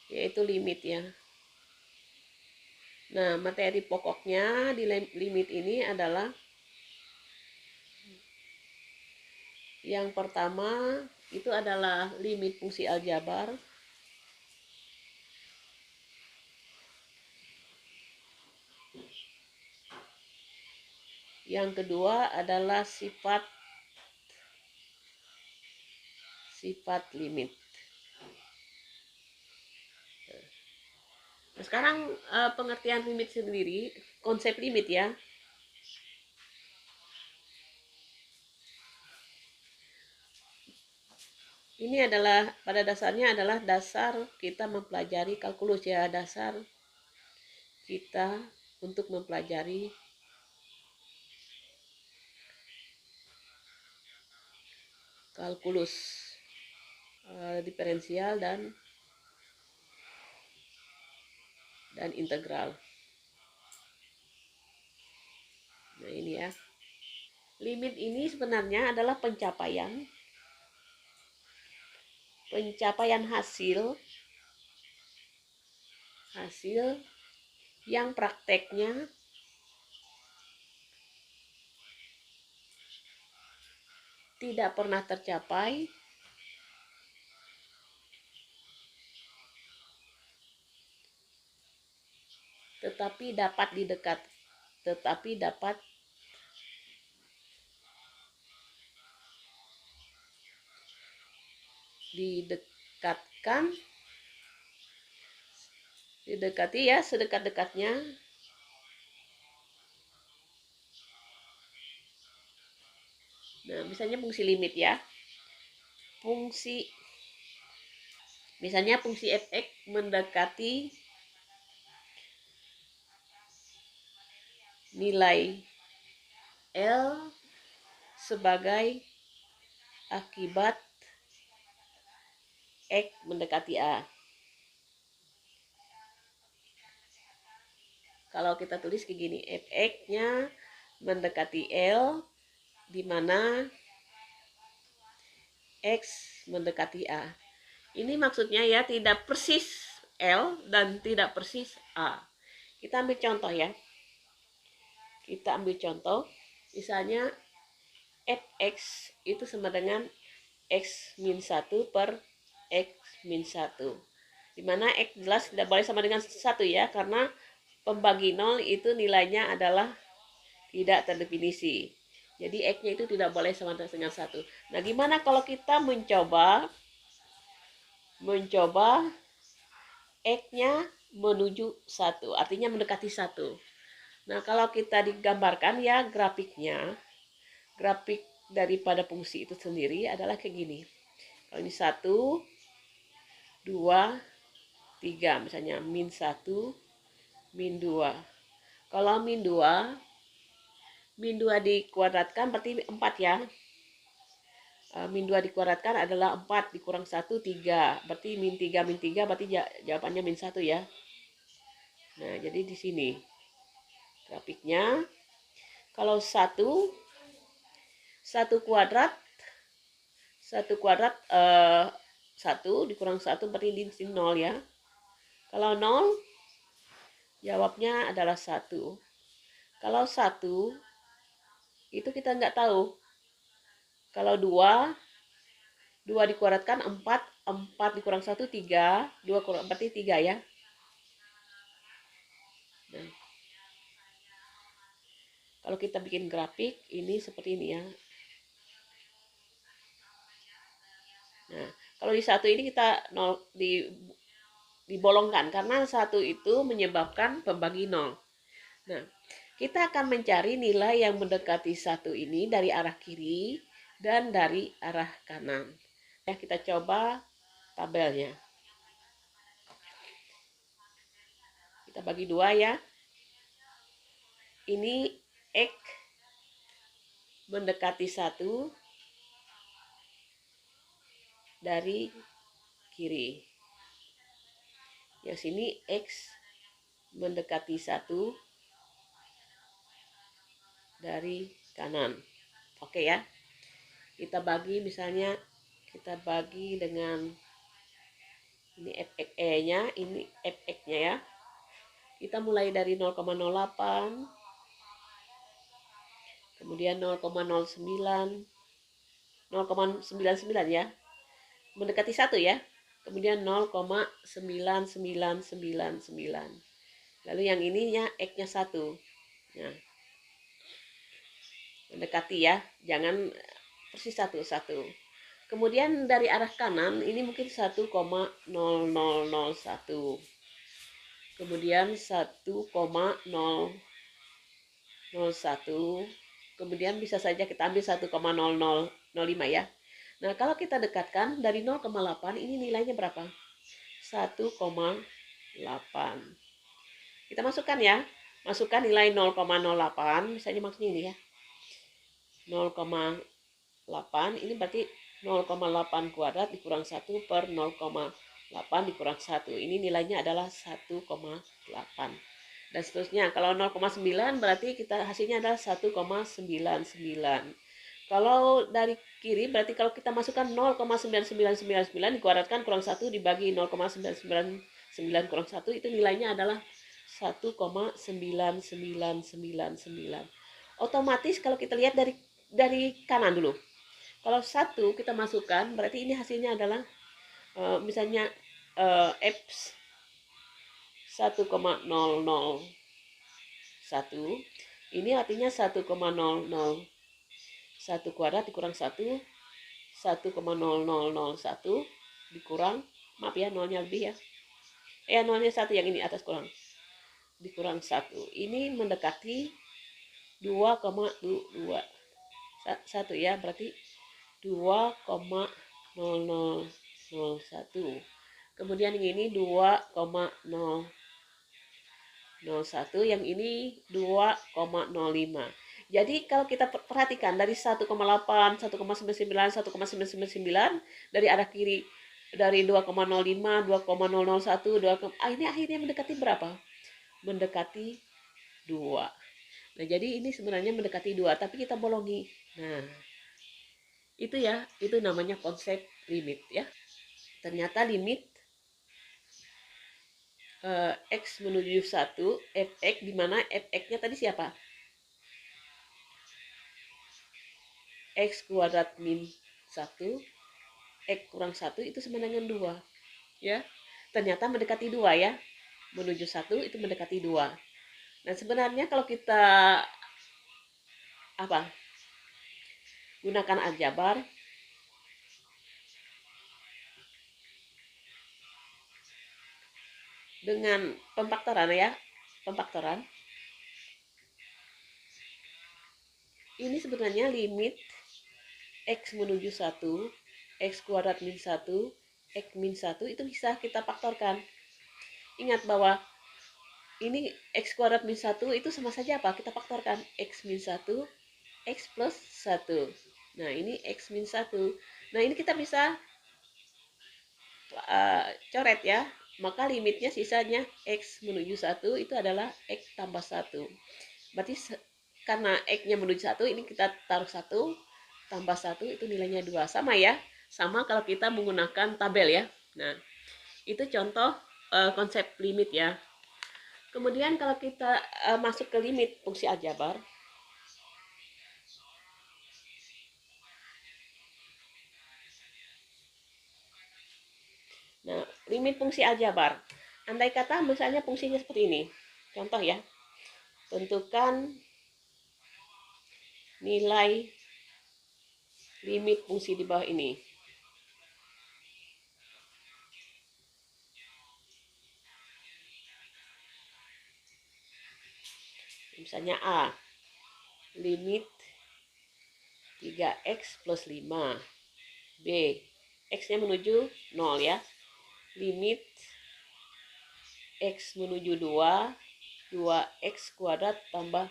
yaitu limit ya. Nah, materi pokoknya di limit ini adalah yang pertama itu adalah limit fungsi aljabar. Yang kedua adalah sifat limit. Nah, sekarang pengertian limit sendiri, konsep limit ya. Ini adalah pada dasarnya adalah dasar kita mempelajari kalkulus ya, dasar kita untuk mempelajari kalkulus diferensial dan integral. Nah, ini ya. Limit ini sebenarnya adalah pencapaian hasil yang prakteknya tidak pernah tercapai tetapi dapat didekati ya sedekat-dekatnya nah misalnya fungsi limit ya misalnya fungsi f(x) mendekati nilai L sebagai akibat X mendekati A. Kalau kita tulis kayak gini, fx-nya mendekati L, di mana X mendekati A. Ini maksudnya ya tidak persis L dan tidak persis A. Kita ambil contoh ya. Misalnya fx itu sama dengan x min 1 per x min 1. Dimana x jelas tidak boleh sama dengan 1 ya, karena pembagi 0 itu nilainya adalah tidak terdefinisi. Jadi x-nya itu tidak boleh sama dengan 1. Nah, gimana kalau kita mencoba x-nya menuju 1, artinya mendekati 1. Nah, kalau kita digambarkan ya grafiknya, grafik daripada fungsi itu sendiri adalah kayak gini. Kalau ini 1, 2, 3, misalnya min 1, min 2. Kalau min 2 dikuadratkan berarti 4 ya. Min 2 dikuadratkan adalah 4 dikurang 1, 3. Berarti min 3 berarti jawabannya min 1 ya. Nah, jadi di sini grafiknya kalau 1 kuadrat 1 dikurang 1 berarti di sini 0 ya. Kalau 0 jawabnya adalah 1. Kalau 1 itu kita nggak tahu. Kalau 2 dikuadratkan 4 dikurang 1 3, 2 kurang berarti 3 ya. Nah, kalau kita bikin grafik ini seperti ini ya. Nah, kalau di 1 ini kita dibolongkan karena 1 itu menyebabkan pembagi 0. Nah, kita akan mencari nilai yang mendekati 1 ini dari arah kiri dan dari arah kanan. Ya, kita coba tabelnya. Kita bagi 2 ya. Ini X mendekati 1 dari kiri. Yang sini X mendekati 1 dari kanan. Oke ya. Kita bagi misalnya dengan Ini fxe-nya, ini fx-nya ya. Kita mulai dari 0,08, kemudian 0,09, 0,99 ya, mendekati 1 ya. Kemudian 0,9999. Lalu yang ininya X-nya 1. Nah, mendekati ya, jangan persis 1. Kemudian dari arah kanan ini mungkin 1,0001. Kemudian 1,001. Kemudian bisa saja kita ambil 1,0005 ya. Nah, kalau kita dekatkan dari 0,8 ini nilainya berapa? 1,8. Kita masukkan ya. Masukkan nilai 0,08, misalnya maksudnya ini ya. 0,8 ini berarti 0,8 kuadrat dikurang 1 per 0,8 dikurang 1. Ini nilainya adalah 1,8. Dan seterusnya. Kalau 0,9 berarti kita hasilnya adalah 1,99. Kalau dari kiri berarti kalau kita masukkan 0,9999 dikuadratkan kurang 1 dibagi 0,999 kurang 1 itu nilainya adalah 1,9999. Otomatis kalau kita lihat dari kanan dulu. Kalau 1 kita masukkan berarti ini hasilnya adalah misalnya F 1,001. Ini artinya 1,001 kuadrat dikurang 1, 1,0001 dikurang, maaf ya, nolnya lebih ya. Nolnya 1 yang ini atas kurang. Dikurang 1. Ini mendekati 2,2. 1 ya, berarti 2,0001. Kemudian yang ini 2,001, yang ini 2,05. Jadi kalau kita perhatikan dari 1,8, 1,99, 1,999 dari arah kiri, dari 2,05, 2,001, ini akhirnya mendekati berapa? Mendekati 2. Nah, jadi ini sebenarnya mendekati 2, tapi kita bolongi. Nah, itu ya, itu namanya konsep limit ya. Ternyata limit X menuju 1, fx, di mana fx-nya tadi siapa? X kuadrat min 1, X kurang 1 itu sama dengan 2. Ya, ternyata mendekati 2 ya. Menuju 1 itu mendekati 2. Nah, sebenarnya kalau kita gunakan aljabar, dengan pemfaktoran ya, pemfaktoran. Ini sebenarnya limit X menuju 1, X kuadrat min 1, X min 1 itu bisa kita faktorkan. Ingat bahwa ini X kuadrat min 1 itu sama saja apa? Kita faktorkan X min 1, X plus 1. Nah, ini X min 1. Nah, ini kita bisa coret ya. Maka limitnya sisanya X menuju 1 itu adalah X tambah 1. Berarti karena X-nya menuju 1, ini kita taruh 1, tambah 1 itu nilainya 2. Sama ya. Sama kalau kita menggunakan tabel ya. Nah, itu contoh konsep limit ya. Kemudian kalau kita masuk ke limit fungsi aljabar, nah, limit fungsi aljabar. Andai kata misalnya fungsinya seperti ini. Contoh ya. Tentukan nilai limit fungsi di bawah ini. Misalnya A. Limit 3x plus 5. B. X-nya menuju 0 ya. Limit X menuju 2. 2x kuadrat tambah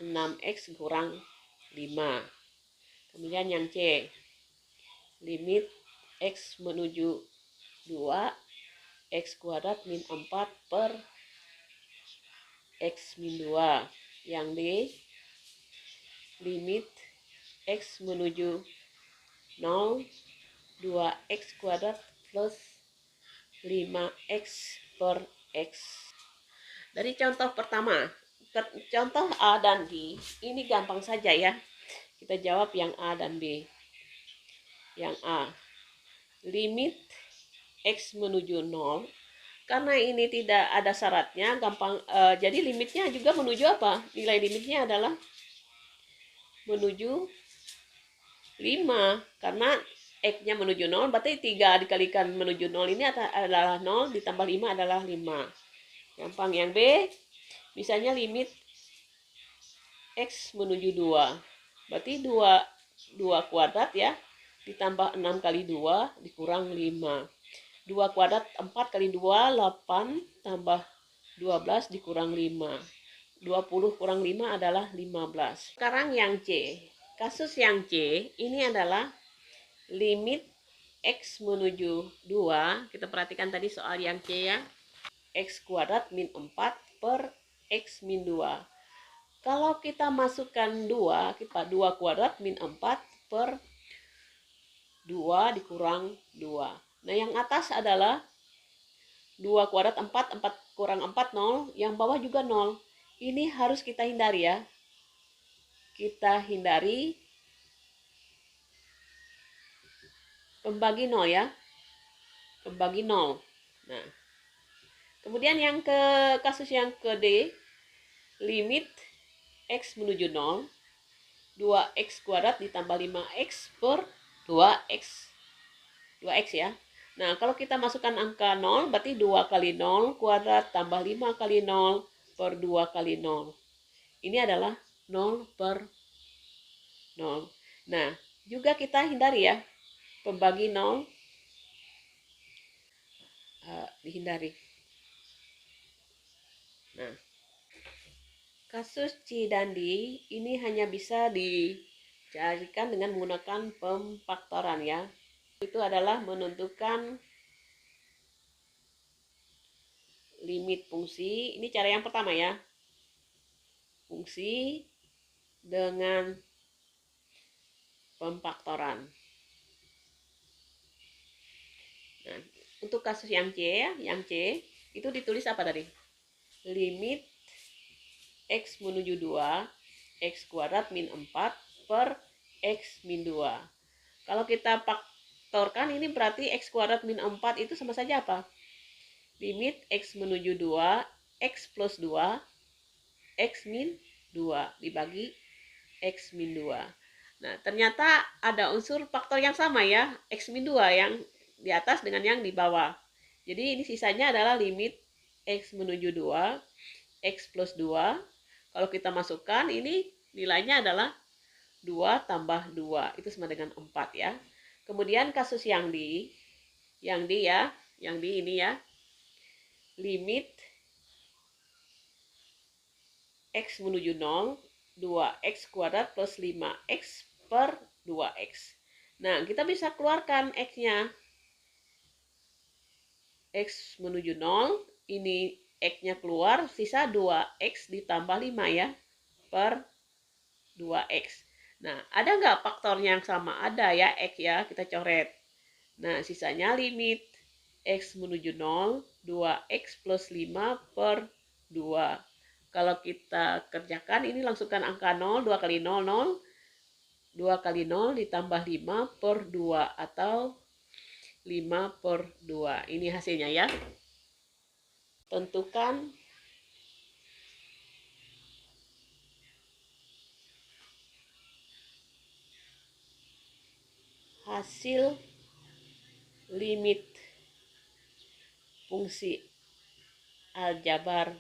6x kurang 5. Kemudian yang C. Limit X menuju 2. X kuadrat min 4 per X min 2. Yang D. Limit X menuju 0. 2x kuadrat plus 5x per x. Dari contoh pertama, contoh A dan B, ini gampang saja ya. Kita jawab yang A dan B. Yang A, limit x menuju 0. Karena ini tidak ada syaratnya, gampang. Jadi limitnya juga menuju apa? Nilai limitnya adalah menuju 5. Karena x-nya menuju 0, berarti 3 dikalikan menuju 0 ini adalah 0, ditambah 5 adalah 5. Gampang. Yang B, misalnya limit x menuju 2. Berarti 2 kuadrat ya, ditambah 6 kali 2 dikurang 5. 2 kuadrat 4 kali 2, 8 tambah 12 dikurang 5. 20 kurang 5 adalah 15. Sekarang yang C. Kasus yang C ini adalah limit x menuju 2. Kita perhatikan tadi soal yang C ya. X kuadrat min 4 per x min 2. Kalau kita masukkan 2, kita 2 kuadrat min 4 per 2 dikurang 2. Nah, yang atas adalah 2 kuadrat 4, 4 kurang 4, 0. Yang bawah juga 0. Ini harus kita hindari ya. Kita hindari pembagi 0 ya. Pembagi 0. Nah, kemudian yang ke kasus yang ke D, limit x menuju 0, 2x kuadrat ditambah 5x per 2x. 2x ya. Nah, kalau kita masukkan angka 0, berarti 2 kali 0 kuadrat tambah 5 kali 0 per 2 kali 0. Ini adalah 0 per 0. Nah, juga kita hindari ya. Pembagi 0 dihindari. Nah, kasus C dan D ini hanya bisa dicarikan dengan menggunakan pemfaktoran ya. Itu adalah menentukan limit fungsi. Ini cara yang pertama ya. Fungsi dengan pemfaktoran. Nah, untuk kasus yang C ya, yang C itu ditulis apa tadi? Limit x menuju 2, x kuadrat min 4 per x min 2. Kalau kita faktorkan ini berarti x kuadrat min 4 itu sama saja apa? Limit x menuju 2, x plus 2, x min 2 dibagi x min 2. Nah, ternyata ada unsur faktor yang sama ya, x min 2 yang di atas dengan yang di bawah. Jadi ini sisanya adalah limit x menuju 2, x plus 2. Kalau kita masukkan ini nilainya adalah 2 tambah 2. Itu sama dengan 4 ya. Kemudian kasus yang D ya, yang D ini ya. Limit x menuju 0, 2x kuadrat plus 5x per 2x. Nah, kita bisa keluarkan x-nya. X menuju 0, ini x-nya keluar, sisa 2x ditambah 5 ya, per 2x. Nah, ada nggak faktornya yang sama? Ada ya, x ya, kita coret. Nah, sisanya limit x menuju 0, 2x plus 5 per 2. Kalau kita kerjakan, ini langsungkan angka 0, 2 kali 0, 0. 2 kali 0 ditambah 5 per 2 atau 5 per 2. Ini hasilnya ya. Tentukan hasil limit fungsi aljabar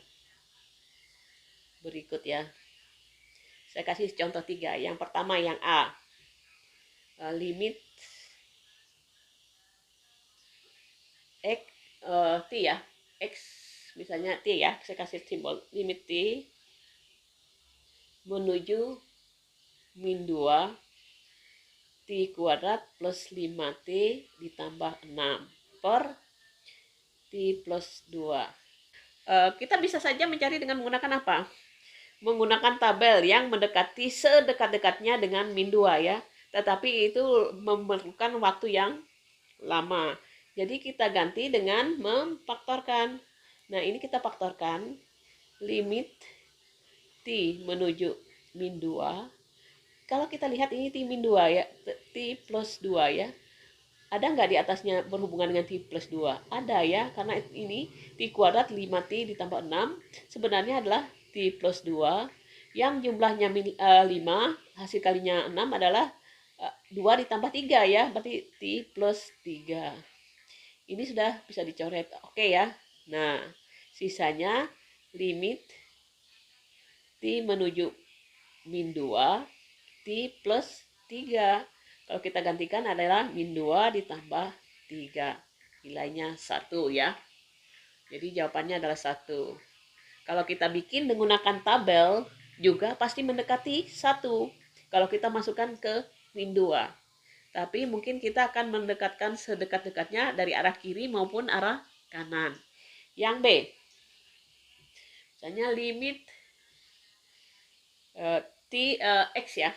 berikut ya. Saya kasih contoh 3. Yang pertama yang A. Limit x t ya. X misalnya t ya. Saya kasih simbol limit t menuju min 2 t kuadrat plus 5t ditambah 6 per t plus 2. Kita bisa saja mencari dengan menggunakan apa? Menggunakan tabel yang mendekati sedekat-dekatnya dengan min 2 ya. Tetapi itu memerlukan waktu yang lama. Jadi kita ganti dengan memfaktorkan. Nah, ini kita faktorkan limit T menuju min 2. Kalau kita lihat ini T min 2 ya, T plus 2 ya. Ada nggak di atasnya berhubungan dengan T plus 2? Ada ya, karena ini T kuadrat 5T ditambah 6 sebenarnya adalah T plus 2 yang jumlahnya 5, hasil kalinya 6 adalah 2 ditambah 3 ya, berarti T plus 3. Ini sudah bisa dicoret, oke ya. Nah, sisanya limit T menuju min 2, T plus 3. Kalau kita gantikan adalah min 2 ditambah 3. Nilainya 1 ya. Jadi jawabannya adalah 1. Kalau kita bikin menggunakan tabel, juga pasti mendekati 1. Kalau kita masukkan ke min 2. Tapi mungkin kita akan mendekatkan sedekat-dekatnya dari arah kiri maupun arah kanan. Yang B. Misalnya limit X ya.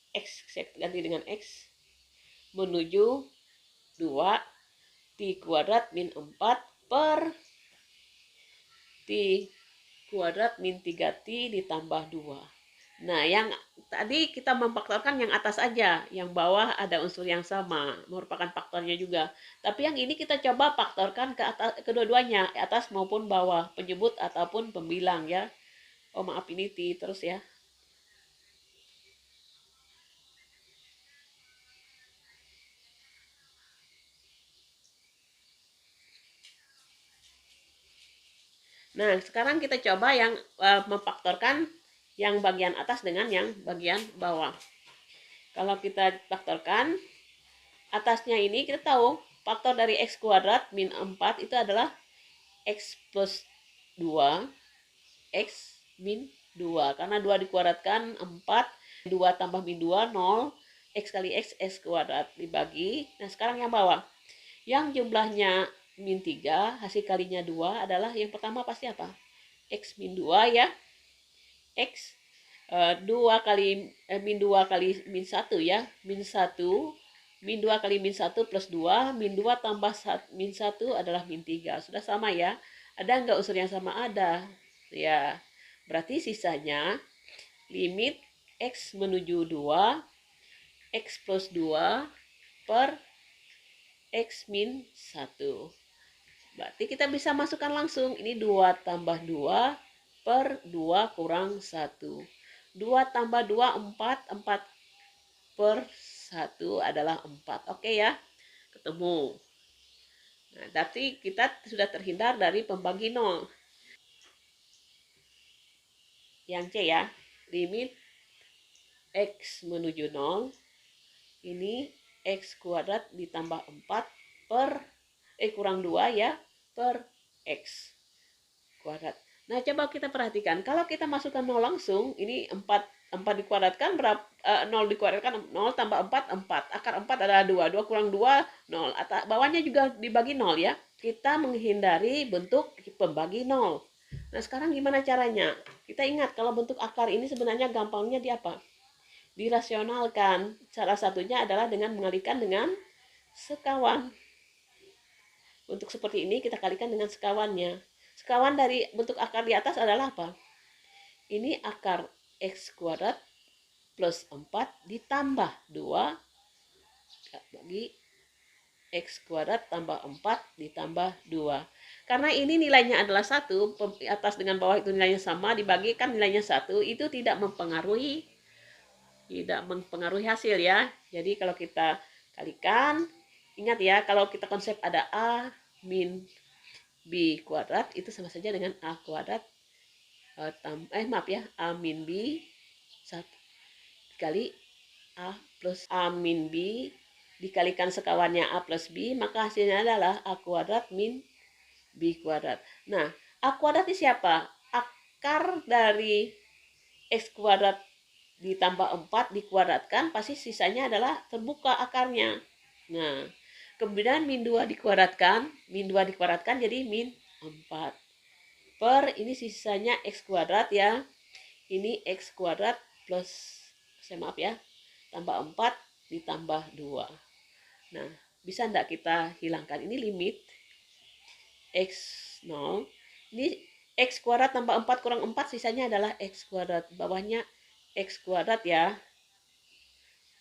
X saya ganti dengan X menuju 2 T kuadrat min 4 per T kuadrat min 3T ditambah 2. Nah, yang tadi kita memfaktorkan yang atas aja, yang bawah ada unsur yang sama, merupakan faktornya juga. Tapi yang ini kita coba faktorkan ke atas, kedua-duanya, atas maupun bawah, penyebut ataupun pembilang ya. Oh maaf, ini T terus ya. Nah, sekarang kita coba yang memfaktorkan yang bagian atas dengan yang bagian bawah. Kalau kita faktorkan, atasnya ini kita tahu faktor dari X kuadrat min 4 itu adalah X plus 2, X min 2. Karena 2 dikuadratkan 4, 2 tambah min 2, 0, X kali X, X kuadrat dibagi. Nah, sekarang yang bawah. Yang jumlahnya min 3, hasil kalinya 2 adalah yang pertama pasti apa? X min 2 ya. X 2 kali min 2 kali min 1 ya. Min 1, min 2 kali min 1 plus 2, min 2 tambah min 1 adalah min 3. Sudah sama ya. Ada nggak unsur yang sama? Ada. Ya, berarti sisanya limit X menuju 2, X plus 2 per X min 1. Berarti kita bisa masukkan langsung. Ini 2 tambah 2 per 2 kurang 1. 2 tambah 2, 4. 4 per 1 adalah 4. Oke ya, ketemu. Nah, tapi kita sudah terhindar dari pembagi 0. Yang C ya, limit X menuju 0. Ini X kuadrat ditambah 4 per kurang 2 ya, per X kuadrat. Nah, coba kita perhatikan. Kalau kita masukkan 0 langsung, ini 4 dikuadratkan berapa? 0 dikuadratkan 0 tambah 4, 4. Akar 4 adalah 2. 2 kurang 2, 0. Atau bawahnya juga dibagi 0 ya. Kita menghindari bentuk pembagi 0. Nah, sekarang gimana caranya? Kita ingat kalau bentuk akar ini sebenarnya gampangnya di apa? Dirasionalkan. Salah satunya adalah dengan mengalihkan dengan sekawan. Untuk seperti ini kita kalikan dengan sekawannya. Sekawan dari bentuk akar di atas adalah apa? Ini akar X kuadrat plus 4 ditambah 2 bagi X kuadrat tambah 4 ditambah 2. Karena ini nilainya adalah 1, atas dengan bawah itu nilainya sama, dibagikan nilainya 1, itu tidak mempengaruhi hasil ya. Jadi kalau kita kalikan, ingat ya, kalau kita konsep ada A min B kuadrat itu sama saja dengan A kuadrat A min B 1 dikali A plus A min B dikalikan sekawannya A plus B, maka hasilnya adalah A kuadrat min B kuadrat. Nah, A kuadrat ini siapa? Akar dari X kuadrat ditambah 4 dikuadratkan, pasti sisanya adalah terbuka akarnya. Nah, kemudian min 2 dikuadratkan jadi min 4. Per ini sisanya X kuadrat ya. Ini X kuadrat plus, tambah 4 ditambah 2. Nah, Bisa enggak kita hilangkan? Ini limit X0. Ini X kuadrat tambah 4 kurang 4, sisanya adalah X kuadrat. Bawahnya X kuadrat ya.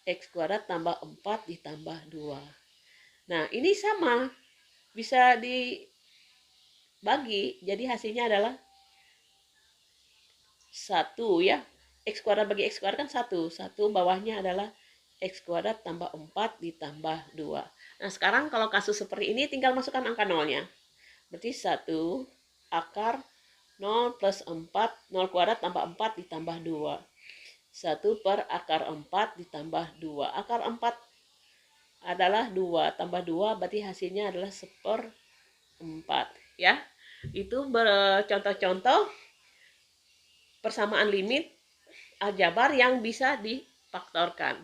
X kuadrat tambah 4 ditambah 2. Nah, ini sama. Bisa dibagi. Jadi hasilnya adalah 1 ya. X kuadrat bagi X kuadrat kan 1. 1 bawahnya adalah X kuadrat tambah 4 ditambah 2. Nah, sekarang kalau kasus seperti ini tinggal masukkan angka nolnya. Berarti 1 akar 0 plus 4, 0 kuadrat tambah 4 ditambah 2. 1 per akar 4 ditambah 2. Akar 4 adalah 2, tambah 2 berarti hasilnya adalah 1/4 ya. Itu contoh-contoh persamaan limit aljabar yang bisa difaktorkan.